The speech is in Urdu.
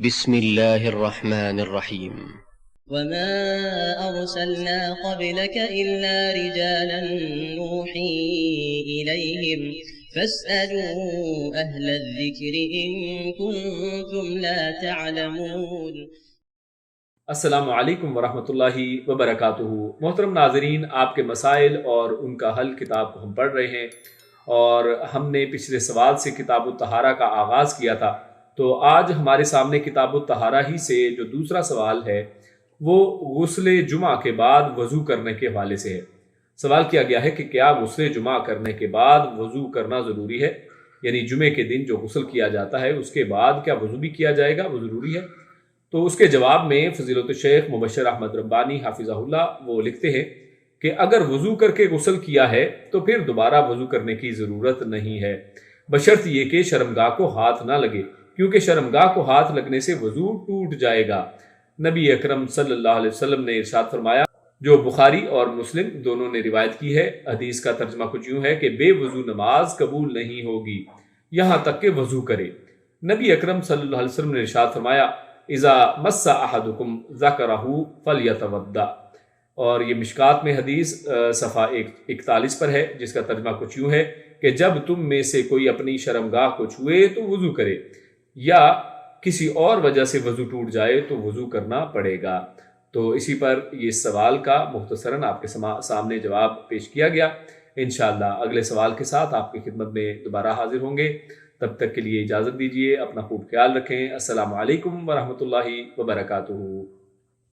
بسم الله الرحمن الرحيم. وما أرسلنا قبلك إلا رجالا نوحي إليهم فاسألوا أهل الذكر إن كنتم لا تعلمون۔ السلام علیکم ورحمۃ اللہ وبرکاتہ۔ محترم ناظرین، آپ کے مسائل اور ان کا حل کتاب کو ہم پڑھ رہے ہیں، اور ہم نے پچھلے سوال سے کتاب الطہارہ کا آغاز کیا تھا۔ تو آج ہمارے سامنے کتاب الطہارہ ہی سے جو دوسرا سوال ہے وہ غسل جمعہ کے بعد وضو کرنے کے حوالے سے ہے۔ سوال کیا گیا ہے کہ کیا غسل جمعہ کرنے کے بعد وضو کرنا ضروری ہے؟ یعنی جمعے کے دن جو غسل کیا جاتا ہے اس کے بعد کیا وضو بھی کیا جائے گا، وہ ضروری ہے؟ تو اس کے جواب میں فضیلت الشیخ مبشر احمد ربانی حافظہ اللہ وہ لکھتے ہیں کہ اگر وضو کر کے غسل کیا ہے تو پھر دوبارہ وضو کرنے کی ضرورت نہیں ہے، بشرط یہ کہ شرمگاہ کو ہاتھ نہ لگے، کیونکہ شرمگاہ کو ہاتھ لگنے سے وضو ٹوٹ جائے گا۔ نبی اکرم صلی اللہ علیہ وسلم نے ارشاد فرمایا، جو بخاری اور مسلم دونوں نے روایت کی ہے، حدیث کا ترجمہ کچھ یوں ہے کہ بے وضو نماز قبول نہیں ہوگی یہاں تک کہ وضو کرے۔ نبی اکرم صلی اللہ علیہ وسلم نے ارشاد فرمایا، اذا مس احدکم ذکرہ فلیتوضا، اور یہ مشکات میں حدیث صفحہ 41 پر ہے، جس کا ترجمہ کچھ یوں ہے کہ جب تم میں سے کوئی اپنی شرمگاہ کو چھوئے تو وضو کرے، یا کسی اور وجہ سے وضو ٹوٹ جائے تو وضو کرنا پڑے گا۔ تو اسی پر یہ سوال کا مختصراً آپ کے سامنے جواب پیش کیا گیا۔ انشاءاللہ اگلے سوال کے ساتھ آپ کی خدمت میں دوبارہ حاضر ہوں گے۔ تب تک کے لیے اجازت دیجیے، اپنا خوب خیال رکھیں۔ السلام علیکم ورحمۃ اللہ وبرکاتہ۔